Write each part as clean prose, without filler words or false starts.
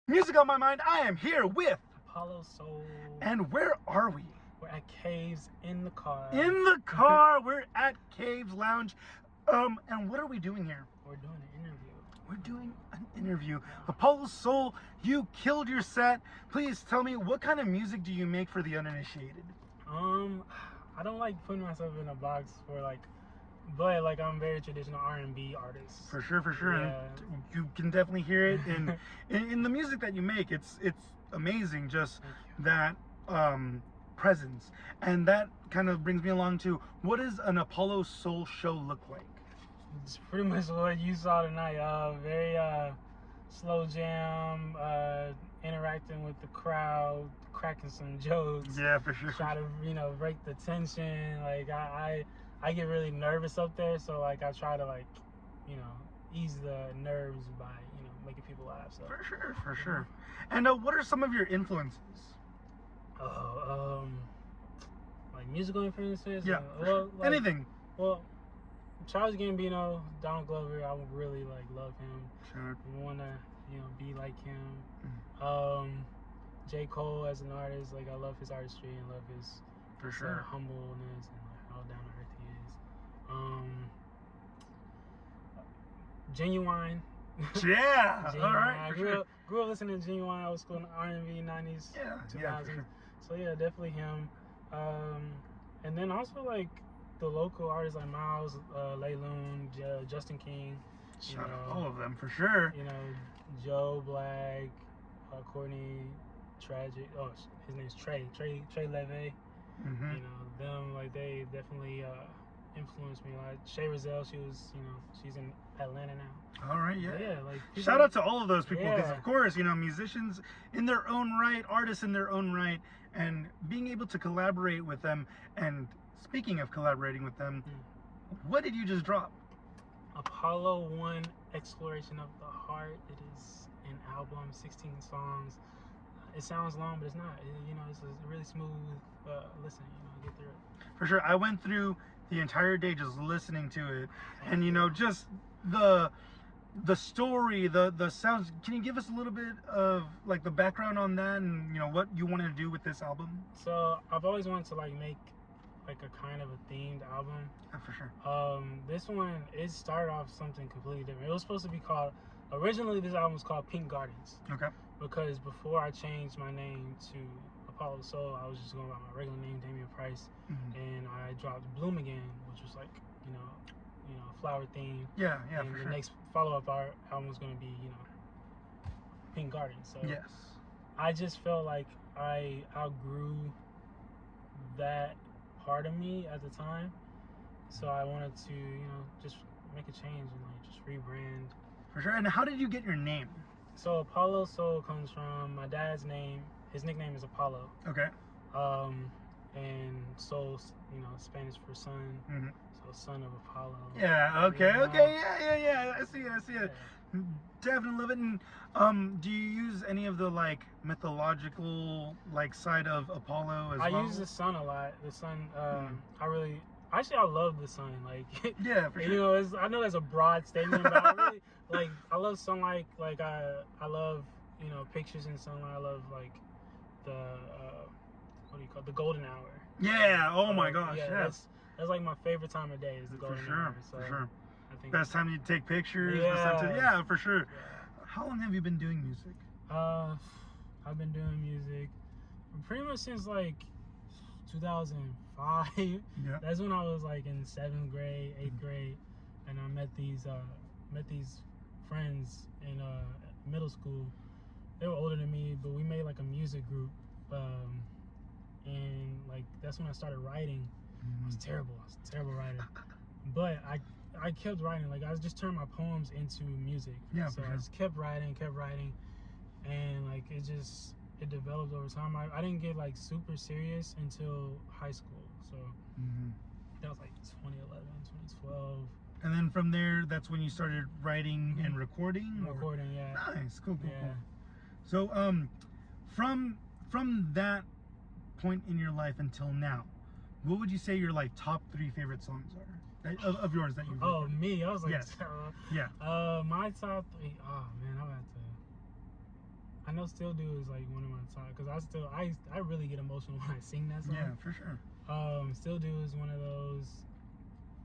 Music on My Mind. I am here with Apollo Soul. And where are we? We're at Caves in the car. In the car. We're at Caves Lounge. And what are we doing here? We're doing an interview. We're doing an interview. Apollo Soul, you killed your set. Please tell me, what kind of music do you make for the uninitiated? I don't like putting myself in a box but I'm very traditional R&B artist. For sure. Yeah. And you can definitely hear it in the music that you make. It's amazing, just that presence. And that kind of brings me along to, what does an Apollo Soul show look like? It's pretty much what you saw tonight. Very slow jam, interacting with the crowd, cracking some jokes. Yeah, for sure. Try to, break the tension. Like I get really nervous up there, so I try to ease the nerves by making people laugh. So For sure. And what are some of your influences? Like musical influences. Yeah, anything. Well, Charles Gambino, Donald Glover, I would really love him. Sure. I wanna be like him. Mm. J. Cole as an artist, I love his artistry and love his humbleness and how down to earth he is. Genuine. Yeah. Genuine. All right. I grew up listening to Genuine. I was school in R&B 90s, 2000s. Yeah, for sure. So yeah, definitely him. And then also the local artists like Miles, Layloon, Justin King. Shout out all of them for sure. Joe Black, Courtney, Tragic. Oh, his name's Trey Leve. Mm-hmm. Them they definitely influenced me. Like Shay Rizal, she's in Atlanta now. All right, yeah. Yeah, shout out to all of those people, because Yeah. of course, musicians in their own right, artists in their own right, and being able to collaborate with them. And speaking of collaborating with them, what did you just drop? Apollo 1, Exploration of the Heart. It is an album, 16 songs. It sounds long, but it's not. It's a really smooth listen. Get through it. For sure. I went through the entire day just listening to it, and just the story, the sounds. Can you give us a little bit of the background on that, and what you wanted to do with this album? So I've always wanted to make a kind of a themed album. Yeah, for sure. This one, it started off something completely different. It was supposed to be called, originally this album was called Pink Gardens. Okay. Because before I changed my name to Apollo Soul, I was just going by my regular name, Damian Price. Mm-hmm. And I dropped Bloom Again, which was flower theme. Yeah, and for the sure. next follow-up album was going to be, Pink Gardens. So yes. I just felt like I outgrew that part of me at the time, so I wanted to just make a change and just rebrand. For sure. And how did you get your name? So Apollo Soul comes from my dad's name. His nickname is Apollo. Okay. And Soul, Spanish for son. Mm-hmm. So son of Apollo. Yeah. Okay. Yeah. I see it. Yeah. Definitely love it. And do you use any of the mythological side of Apollo as well? I use the sun a lot. The sun. I love the sun. Yeah, for sure. I know that's a broad statement, but I really I love sunlight. I love pictures in sunlight. I love the what do you call it? The golden hour. Yeah. Oh my gosh. Yeah. Yes. That's my favorite time of day is the golden hour. So for sure. I think Best time to take pictures. Yeah. Yeah, for sure. Yeah. How long have you been doing music? I've been doing music pretty much since 2005. Yeah. That's when I was in 7th grade, 8th grade, and I met these friends in middle school. They were older than me, but we made a music group, and that's when I started writing. I was terrible. I was a terrible writer, but I kept writing. I just turned my poems into music. Yeah. So I just kept writing, and it developed over time. I didn't get super serious until high school. So that was 2011, 2012. And then from there, that's when you started writing and recording? Recording, yeah. Nice. Cool. Yeah. So from that point in your life until now, what would you say your top 3 favorite songs are of yours that you've Oh, me? I was Yes. Yeah. my top 3. Oh man, I know Still Do is like one of my top, because I really get emotional when I sing that song. Yeah, for sure. Still Do is one of those.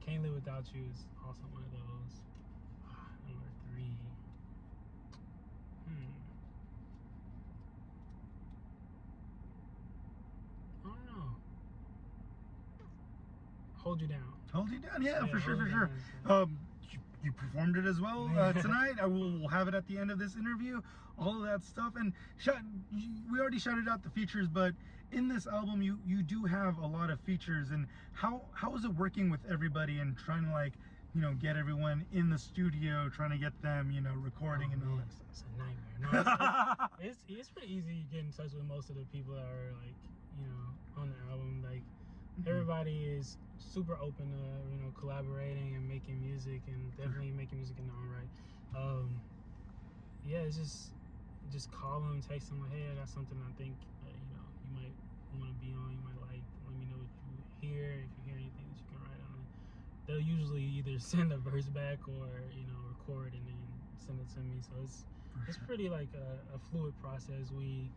Can't Live Without You is also one of those. Number 3. I don't know. Hold You Down. Hold You Down, yeah, for sure, Hold for You sure. Down, You performed it as well tonight. I will have it at the end of this interview, all of that stuff. And we already shouted out the features, but in this album, you do have a lot of features. And how is it working with everybody and trying to, like, you know, get everyone in the studio, trying to get them, you know, recording and all that stuff? It's a nightmare. No, it's pretty easy to get in touch with most of the people that are, like, you know, on the album. Like, everybody is super open to, you know, collaborating and making music, and definitely making music in their own right. Yeah, it's just call them, text them, like, hey, I got something I think you know, you might want to be on, you might like. Let me know what you hear. If you hear anything that you can write on it, they'll usually either send a verse back or, you know, record and then send it to me. So it's pretty like a fluid process. We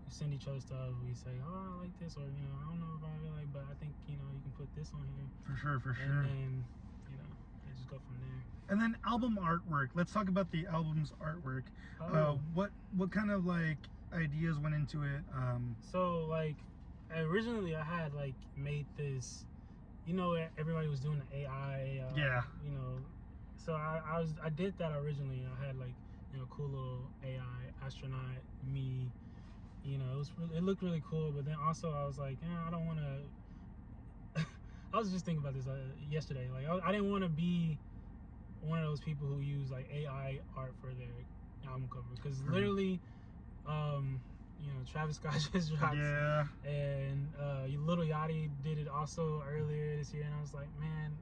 send each other stuff. We say, oh, I like this, or, you know, I don't know if I really like, but I think, you know, you can put this on here. For sure. And then, you know, they just go from there. And then album artwork. Let's talk about the album's artwork. What kind of, like, ideas went into it? So, like, originally I had, like, made this, you know, everybody was doing the AI. Yeah. You know, so I did that originally. I had, like, you know, cool little AI astronaut, me. You know, it looked really cool, but then also I was like, I don't want to. I was just thinking about this yesterday. Like, I didn't want to be one of those people who use, like, AI art for their album cover, because literally, you know, Travis Scott just dropped, and Lil Yachty did it also earlier this year, and I was like, man,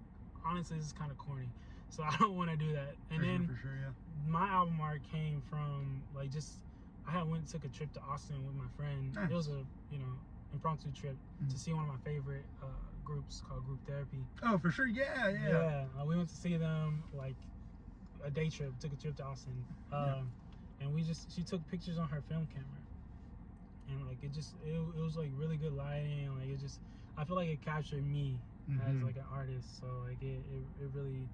honestly, this is kind of corny, so I don't want to do that. And for sure, my album art came from, like, just. I took a trip to Austin with my friend. Nice. It was a, you know, impromptu trip to see one of my favorite groups called Group Therapy. Oh, for sure, yeah. We went to see them, like, a day trip. Took a trip to Austin, and she took pictures on her film camera, and, like, it was like really good lighting. Like, I feel like it captured me as, like, an artist. So, like, it really,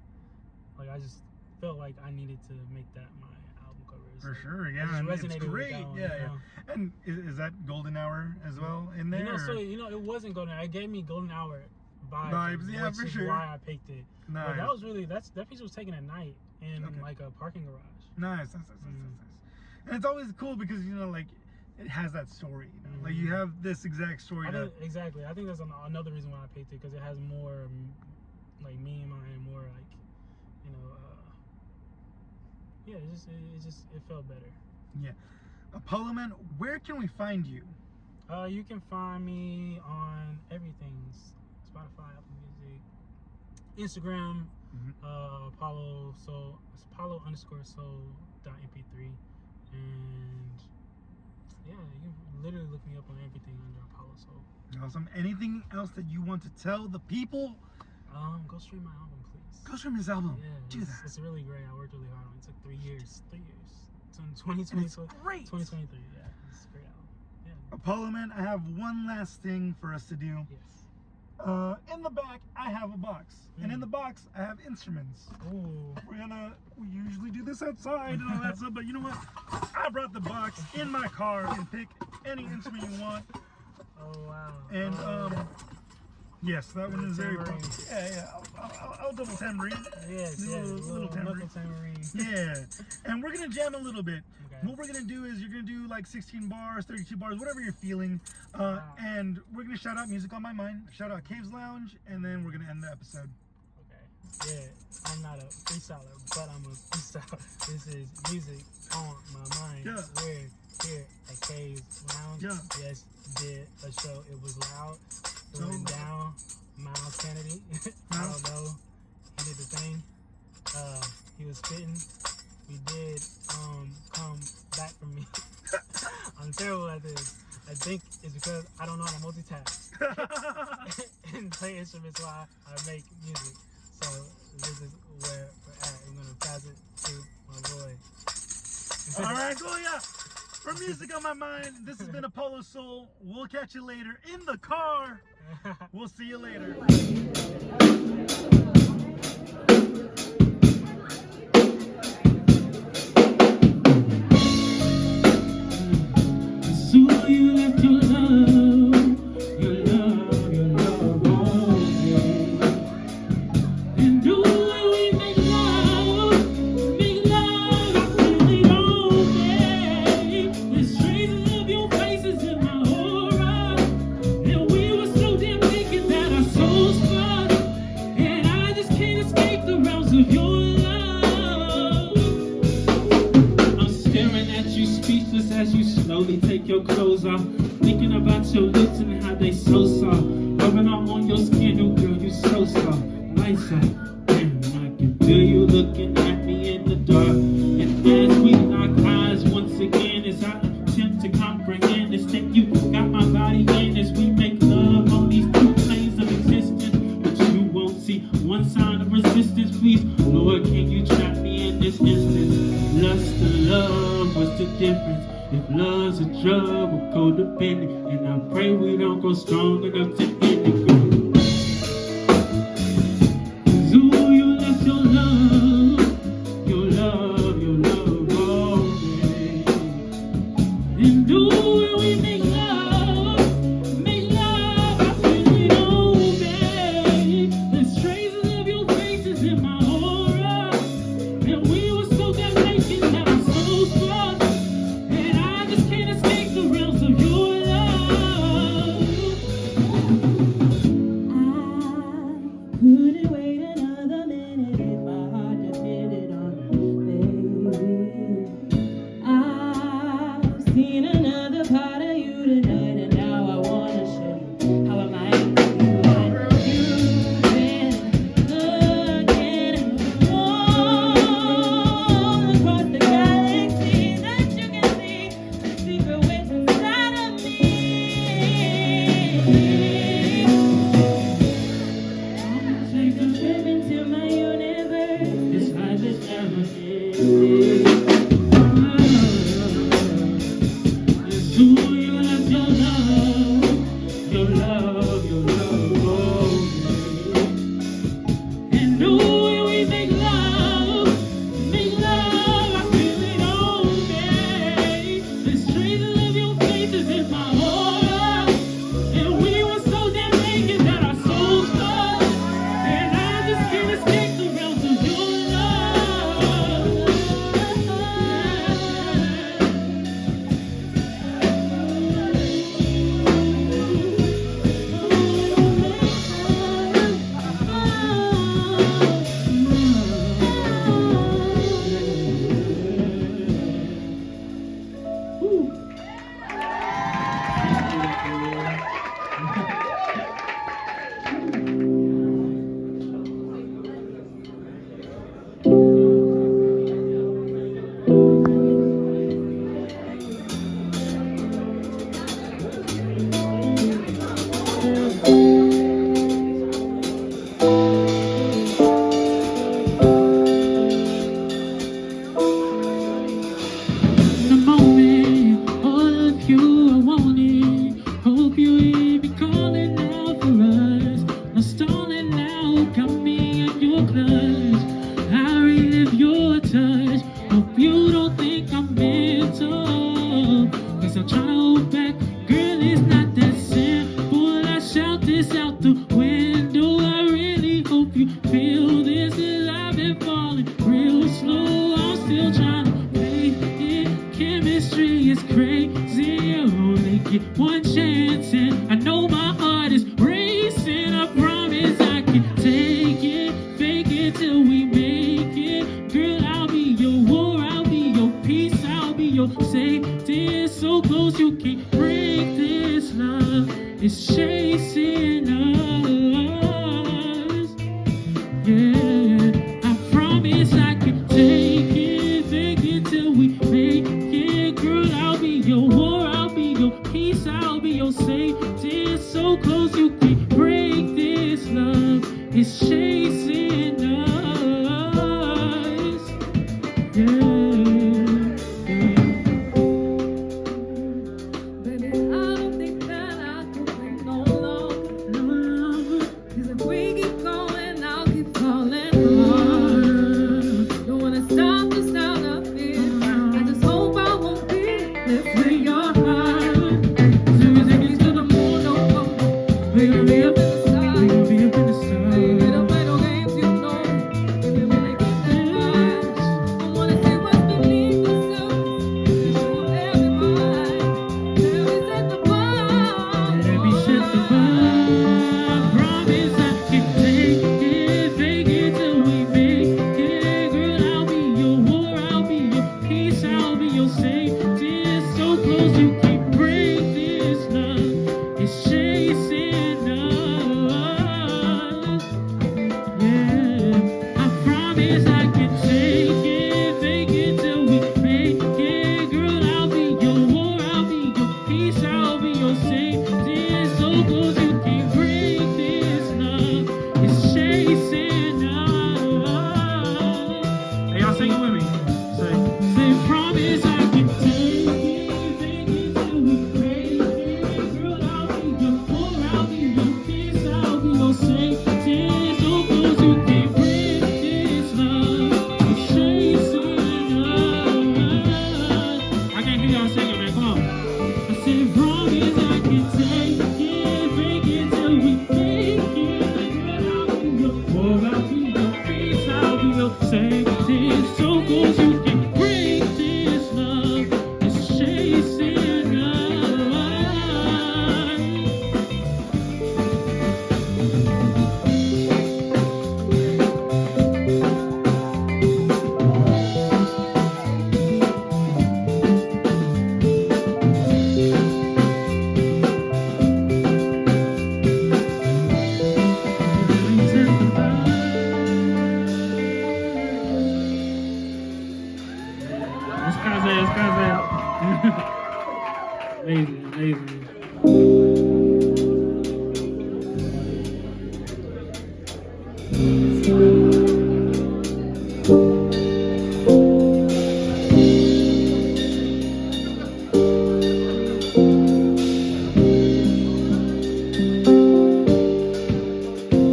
like, I just felt like I needed to make that my album cover. For sure, yeah, and it's great, yeah. And is that Golden Hour as well in there? You know, so, you know, it wasn't Golden Hour. It gave me Golden Hour vibes, yeah, for sure. Why I picked it. Nice. But that was really that picture was taken at night in like a parking garage. Nice. And it's always cool because, you know, like, it has that story. You know? Like, you have this exact story. Exactly. I think that's another reason why I picked it, because it has more, like, me in mind, more like, you know. Yeah, it felt better. Yeah. Apollo Man, where can we find you? You can find me on everything: Spotify, Apple Music, Instagram, Apollo. So it's Apollo_soul.mp3, and yeah, you can literally look me up on everything under Apollo Soul. Awesome. Anything else that you want to tell the people? Go stream my album, please. Go stream his album. Yeah, do that. It's really great. I worked really hard on it. It took 3 years. 3 years. It's in 2020. It's great. 2023. Yeah, it's a great album. Yeah. Apollo Man, I have one last thing for us to do. Yes. In the back, I have a box, and in the box, I have instruments. Ooh. We usually do this outside and all that stuff, but you know what? I brought the box in my car and pick any instrument you want. Oh wow. And yes, that one is very popular. Yeah. I'll double tambourine. Yes, little tambourine. Yeah, and we're gonna jam a little bit. Okay. What we're gonna do is you're gonna do like 16 bars, 32 bars, whatever you're feeling. And we're gonna shout out Music on My Mind, shout out Caves Lounge, and then we're gonna end the episode. Okay. Yeah, I'm not a freestyler, but I'm a freestyler. This is Music on My Mind. Yeah. We're here at Caves Lounge. Yeah. Yes, did a show. It was loud. It went down. Miles Kennedy. I don't know. He did the thing. He was spitting. We did come back from me. I'm terrible at this. I think it's because I don't know how to multitask and play instruments while I make music. So this is where we're at. I'm gonna pass it to my boy. All right, cool, yeah. For Music on My Mind, this has been Apollo Soul. We'll catch you later in the car. We'll see you later. So you left your love on me. And do we make love, I really don't care. There's traces of your faces in my aura. And we were so damn naked that our souls struck. And I just can't escape the realms of your love. I'm staring at you speechless as you slowly take your clothes off. Thinking about your lips and how they so soft. Rubbing off on your skin, oh girl, you so soft. Lights up, and I can feel you looking at me in the dark. And as we lock eyes once again, as I attempt to comprehend this that you got my body in, as we make love on these two planes of existence. But you won't see one sign of resistance. Please, Lord, can you trap me in this instance? Lust and love, what's the difference? If love's a drug, we're codependent. And I pray we don't go strong enough to end it, girl. Couldn't wait another minute if my heart depended on it, baby. I've seen another part of you tonight, and now I wanna show you how I might do you. You've been looking all across the galaxy that you can see the secret ways inside of me. Take a trip into my universe. This life is never ending. It's who you left your love on me. And the way we make love, I really don't care. There's traces of your faces in my aura. And we were so damn naked that our souls touched. And I just can't escape the realms of your love. In the moment, all of you I wanted. Hope you hear me calling out for us. No stalling now, got me in your clutch. I relive your touch. Hope you don't think I'm mental, 'cause I'm trying to hold back. Girl, it's not that simple. I shout this out the window. I really hope you feel this, 'cause I've been falling real slow. I'm still trying to make it. Chemistry is crazy. You only get one chance, and I know my heart is racing. I promise I can take it, fake it till we make it. Girl, I'll be your war, I'll be your peace, I'll be your safety. It's so close you can't break this love. It's chasing us. Yeah, I promise I can take it, fake it till we make it. Girl, I'll be your war, I'll be your peace, I'll be your safety. It's so close you can't break this love. It's chasing us. Yeah, yeah. your safety. So close you can't break this love. It's chasing us. Yeah, I promise I can take it, fake it till we make it. Girl, I'll be your war, I'll be your peace, I'll be your safety. So close you can't break this love. It's chasing us. Hey, y'all sing it with me. Say, promise I can take it, fake it till we make it. Girl, I'll be your war, I'll be your peace, I'll be your safety. So close you can't break this love. It's chasing us. I can't hear y'all singing, man. Come on. I said, promise I can take it, fake it till we make it. Girl, I'll be your war, I'll be your peace, I'll be your safety. So close you can't break this love. It's chasing us. It's Kaze. Amazing.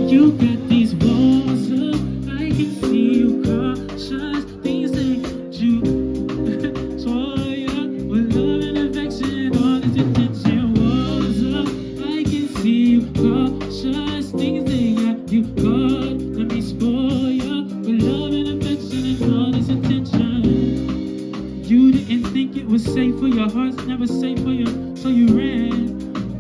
You got these walls up, I can see you cautious. Things that you swore with love and affection, all this attention. Walls up, I can see you cautious. Things that you got, let me spoil you with love and affection and all this attention. You didn't think it was safe for your heart's never safe for you, so you ran.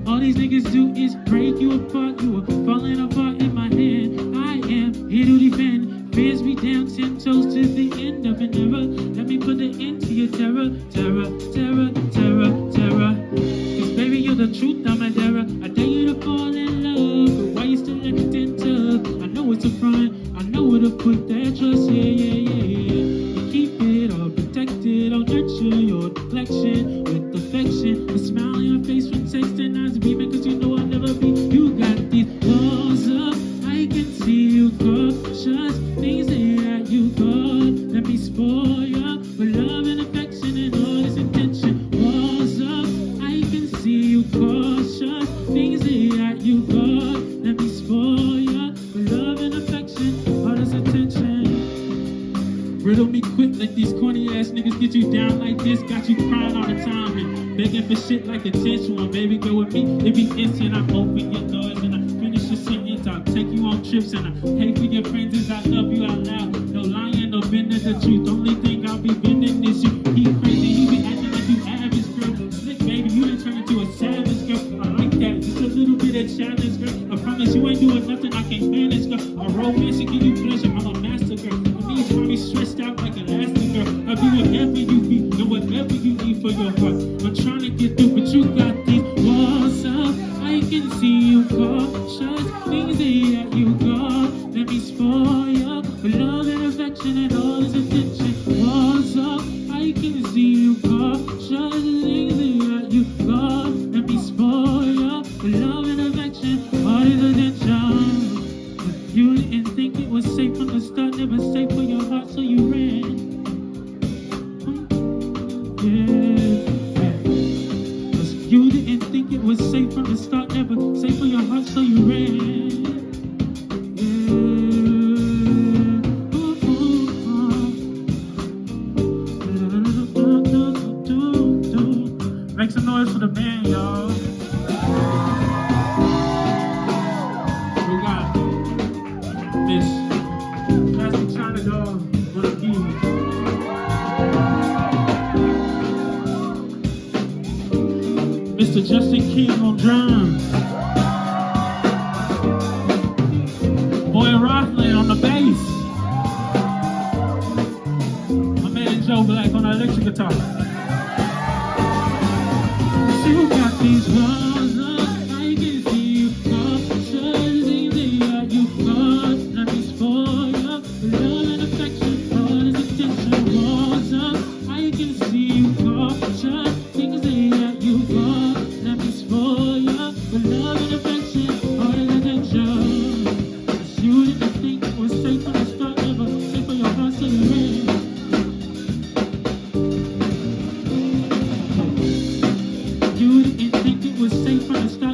All these niggas do is break you apart. You were falling apart in my hand. I am here to defend. Fears me down 10 toes to the end of an era. Let me put an end to your terror, terror, terror, terror, terror. Cause baby, you're the truth, I'm a terror. I dare you to fall in love, but why you still acting tough? I know it's a front, I know where to put that trust. Yeah, yeah, yeah, yeah. You keep it all protected, I'll nurture your deflection with affection. A smile on your face when texting, eyes beaming, cause you know I'll never be. You got these walls up, I can see you cautious. Things that you got, let me spoil ya with love and affection and all this intention. Walls up, I can see you cautious. Things that you got, let me spoil ya with love and affection, all this attention. Riddle me quick, let these corny ass niggas get you down like this. Got you crying all the time and begging for shit like attention. One baby go with me, it be instant. I open your doors and I finish your sentence. I'll take you on trips and I pay for your friends as I love you out loud. No lying, no bending the truth. Only thing I'll be bending is you. He crazy, you be acting like you average, girl. Slick baby, you done turned into a savage, girl. I like that, just a little bit of challenge, girl. I promise you ain't doing nothing I can't manage, girl. A romance to give you pleasure, I'm a master, girl. These mommy stressed out like elastic, girl. I'll be whatever you be and whatever you need for your heart. I'm trying to get through, but you got these walls up. I can see you cautious. Things that you got, let me spoil you with love and affection and all this attention. Walls up, I can see you cautious. Things that you got, let me spoil you with love and affection, all this attention. You didn't think it was safe from the start, never safe for your heart, so you ran. Yeah. Cause you didn't think it was safe from the start, never safe for your heart, so you ran. Make some noise for the band, y'all. We got Miss Plastic China Dog on the keys. Mr. Justin King on drums. Boy Rothland on the bass. My man Joe Black on the electric guitar. was safe from the start.